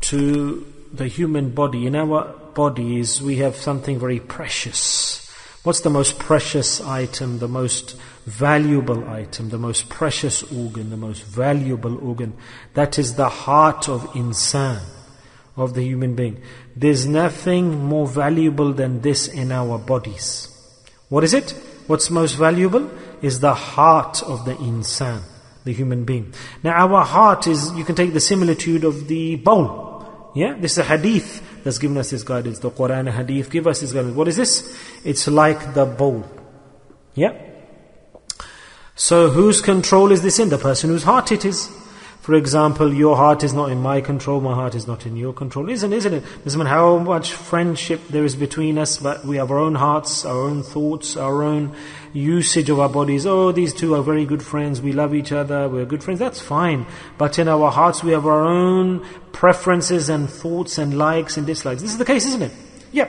to the human body. In our bodies, we have something very precious. What's the most precious item, the most valuable item, the most precious organ, the most valuable organ? That is the heart of insan, of the human being. There's nothing more valuable than this in our bodies. What is it? What's most valuable is the heart of the insan, the human being. Now our heart is, you can take the similitude of the bowl. Yeah, this is a hadith that's given us this guidance. The Quran and hadith give us this guidance. What is this? It's like the bowl. Yeah. So whose control is this in? The person whose heart it is. For example, your heart is not in my control, my heart is not in your control. Isn't it? Doesn't matter how much friendship there is between us, but we have our own hearts, our own thoughts, our own usage of our bodies. Oh, these two are very good friends, we love each other, we're good friends, that's fine. But in our hearts we have our own preferences and thoughts and likes and dislikes. This is the case, isn't it? Yeah.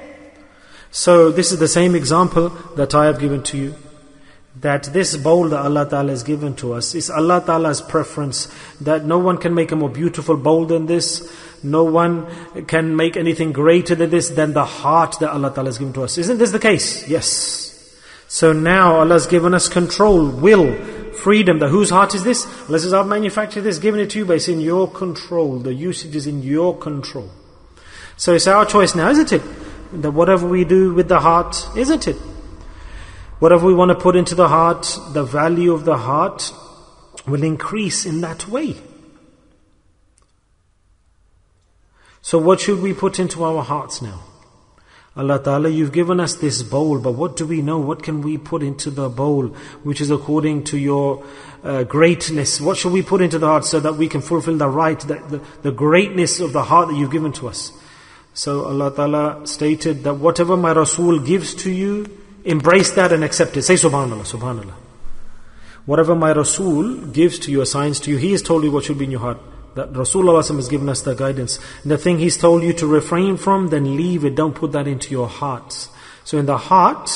So this is the same example that I have given to you. That this bowl that Allah Ta'ala has given to us is Allah Ta'ala's preference, that no one can make a more beautiful bowl than this, no one can make anything greater than this, than the heart that Allah Ta'ala has given to us. Isn't this the case? Yes. So now Allah has given us control, will, freedom. Whose heart is this? Allah says, I've manufactured this, given it to you, but it's in your control. The usage is in your control. So it's our choice now, isn't it? That whatever we do with the heart, isn't it? Whatever we want to put into the heart, the value of the heart will increase in that way. So what should we put into our hearts now? Allah Ta'ala, you've given us this bowl, but what do we know? What can we put into the bowl, which is according to your greatness? What should we put into the heart so that we can fulfill the right, the greatness of the heart that you've given to us? So Allah Ta'ala stated that whatever my Rasul gives to you, embrace that and accept it. Say Subhanallah, Subhanallah. Whatever my Rasul gives to you, assigns to you, he has told you what should be in your heart. That Rasulullah has given us the guidance. And the thing he's told you to refrain from, then leave it. Don't put that into your hearts. So in the heart,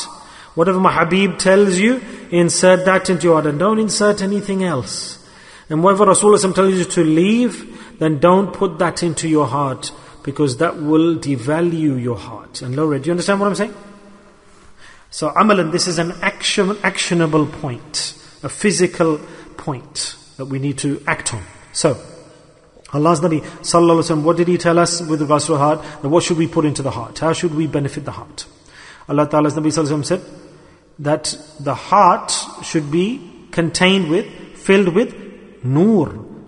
whatever my Habib tells you, insert that into your heart and don't insert anything else. And whatever Rasulullah tells you to leave, then don't put that into your heart, because that will devalue your heart and lower it. Do you understand what I'm saying? So amalan, this is an actionable point, a physical point that we need to act on. So, Allah's Nabi Sallallahu Alaihi Wasallam, what did he tell us with regards to the heart? That what should we put into the heart? How should we benefit the heart? Allah Ta'ala's Nabi Sallallahu Alaihi Wasallam said that the heart should be contained with, filled with Noor,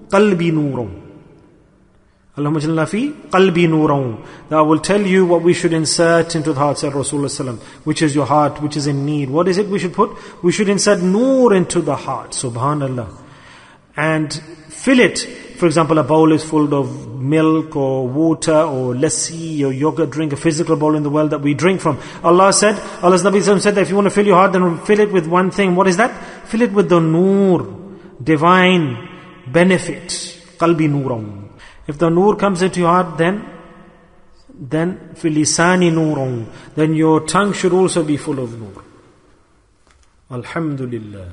qalbi noorun. Allahumma jalla fi qalbi noorun. That I will tell you what we should insert into the heart, said Rasulullah sallam, which is your heart, which is in need. What is it we should put? We should insert Noor into the heart, subhanallah. And fill it. For example, a bowl is full of milk or water or lassi or yogurt drink, a physical bowl in the world that we drink from. Allah's Nabi said that if you want to fill your heart, then fill it with one thing. What is that? Fill it with the Noor, divine benefit. Qalbi noorun. If the Noor comes into your heart, then filisani noorun. Then your tongue should also be full of Noor. Alhamdulillah.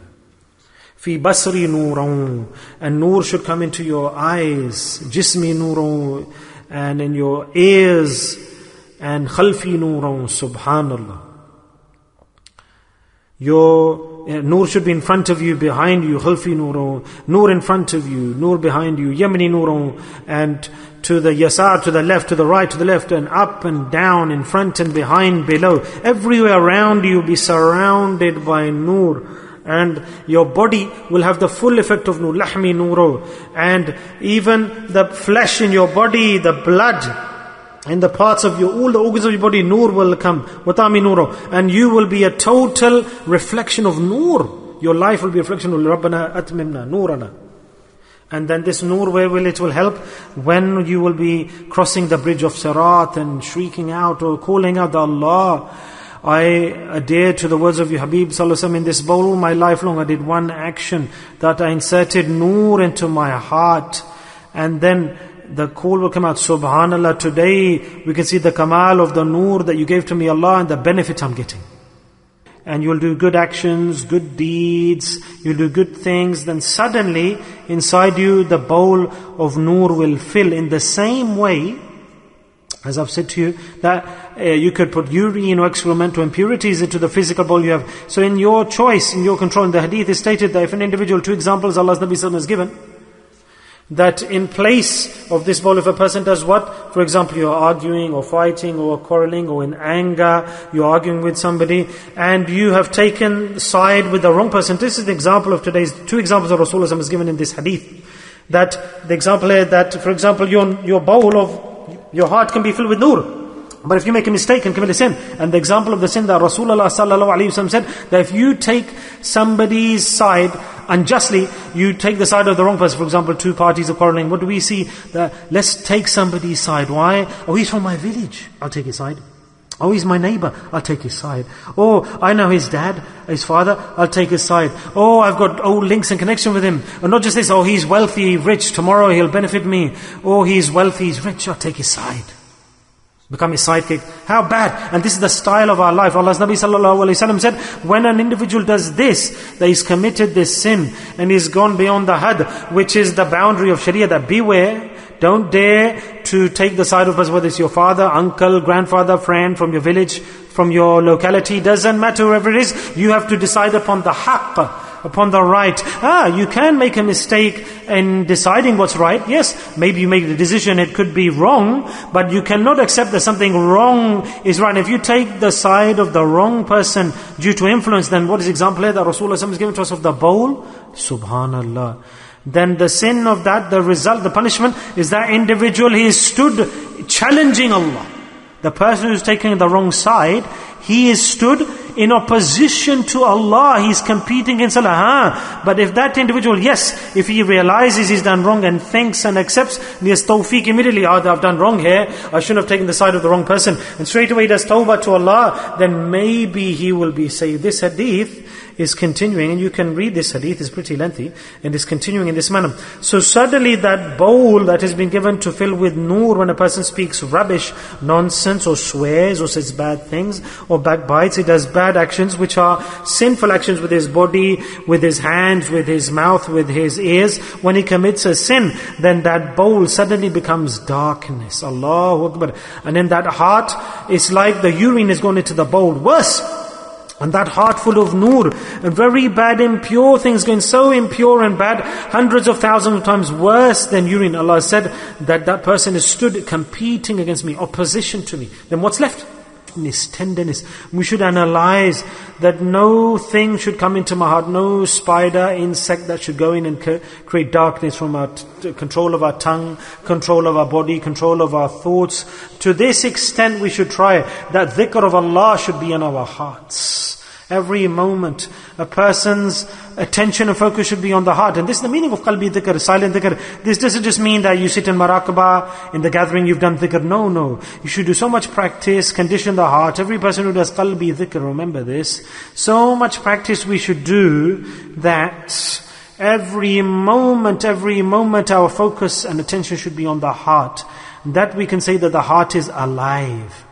Fi basri noorun. And Noor should come into your eyes. Jismi noorun. And in your ears. And khalfi noorun. Subhanallah. Your Noor should be in front of you, behind you. Khalfi noorun. Noor in front of you. Noor behind you. Yamni noorun. And to the yasar, to the left, to the right, to the left, and up and down, in front and behind, below. Everywhere around you be surrounded by Noor. And your body will have the full effect of Noor. Lahmi nooro. And even the flesh in your body, the blood, in the parts of your, all the organs of your body, Noor will come. Watami nooro. And you will be a total reflection of Noor. Your life will be a reflection of Rabbana atmimna noorana. And then this Noor, where will it will help? When you will be crossing the bridge of Sirat and shrieking out or calling out, Allah, I adhere to the words of your Habib Sallallahu Alaihi Wasallam. In this bowl, my life long, I did one action, that I inserted Noor into my heart. And then the call will come out, Subhanallah, today we can see the kamal of the Noor that you gave to me, Allah, and the benefit I'm getting. And you'll do good actions, good deeds, you'll do good things, then suddenly inside you the bowl of Noor will fill. In the same way As I've said to you, that you could put urine or excrement or impurities into the physical bowl you have. So in your choice, in your control, in the hadith is stated that if an individual, 2 examples Allah's Nabi Sallallahu Alaihi Wasallam has given, that in place of this bowl, if a person does what? For example, you're arguing or fighting or quarreling or in anger, you're arguing with somebody and you have taken side with the wrong person. This is the example of today's, 2 examples that Rasulullah has given in this hadith. That the example here that, for example, your bowl of your heart can be filled with Noor. But if you make a mistake and commit a sin, and the example of the sin that Rasulullah sallallahu alaihi wasallam said, that if you take somebody's side unjustly, you take the side of the wrong person. For example, 2 parties are quarreling. What do we see? That let's take somebody's side. Why? Oh, he's from my village. I'll take his side. Oh, he's my neighbor. I'll take his side. Oh, I know his dad, his father. I'll take his side. Oh, I've got old links and connection with him. And not just this. Oh, he's wealthy, rich. Tomorrow he'll benefit me. Oh, he's wealthy, he's rich. I'll take his side. Become his sidekick. How bad. And this is the style of our life. Allah's Nabi Sallallahu Alaihi Wasallam said, when an individual does this, that he's committed this sin and he's gone beyond the had, which is the boundary of Sharia, that beware, don't dare to take the side of us, whether it's your father, uncle, grandfather, friend, from your village, from your locality, doesn't matter whoever it is, you have to decide upon the haqq, upon the right. You can make a mistake in deciding what's right. Yes, maybe you make the decision, it could be wrong, but you cannot accept that something wrong is right. If you take the side of the wrong person due to influence, then what is the example here that Rasulullah has given to us of the bowl? Subhanallah. Then the sin of that, the result, the punishment is that individual, he is stood challenging Allah. The person who's taking the wrong side, he is stood in opposition to Allah. He's competing against Allah. But if that individual, yes, if he realizes he's done wrong and thinks and accepts, he has tawfiq immediately. I've done wrong here. I shouldn't have taken the side of the wrong person. And straight away he does tawbah to Allah. Then maybe he will be saved. This hadith is continuing, and you can read this hadith, it's pretty lengthy, and is continuing in this manner. So suddenly that bowl that has been given to fill with Noor, when a person speaks rubbish, nonsense, or swears, or says bad things, or backbites, he does bad actions which are sinful actions with his body, with his hands, with his mouth, with his ears. When he commits a sin, then that bowl suddenly becomes darkness. Allahu Akbar. And in that heart, it's like the urine is going into the bowl. Worse. And that heart full of Noor, and very bad, impure things going, so impure and bad, hundreds of thousands of times worse than urine. Allah said that that person is stood competing against me, opposition to me. Then what's left? Tenderness. We should analyze that no thing should come into my heart, no spider, insect that should go in and create darkness from our control of our tongue, control of our body, control of our thoughts. To this extent we should try that dhikr of Allah should be in our hearts. Every moment, a person's attention and focus should be on the heart. And this is the meaning of qalbi dhikr, silent dhikr. This doesn't just mean that you sit in maraqabah, in the gathering you've done dhikr. No. You should do so much practice, condition the heart. Every person who does qalbi dhikr, remember this. So much practice we should do that every moment our focus and attention should be on the heart. That we can say that the heart is alive.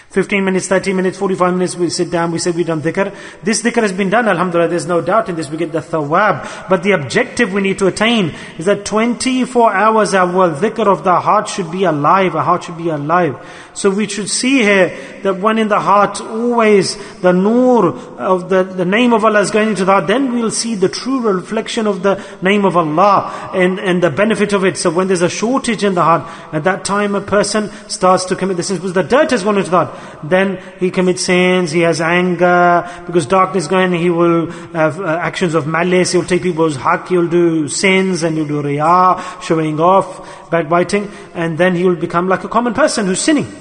15 minutes, 30 minutes, 45 minutes, we sit down, we say we've done dhikr. This dhikr has been done, alhamdulillah, there's no doubt in this, we get the thawab. But the objective we need to attain is that 24 hours our dhikr of the heart should be alive, our heart should be alive. So we should see here that when in the heart, always the Noor of the name of Allah is going into the heart, then we'll see the true reflection of the name of Allah and the benefit of it. So when there's a shortage in the heart, at that time a person starts to commit the sins, because the dirt has gone into the heart. Then he commits sins, he has anger, because darkness going, he will have actions of malice, he will take people's haqq, he will do sins, and he will do riyah, showing off, backbiting, and then he will become like a common person who's sinning.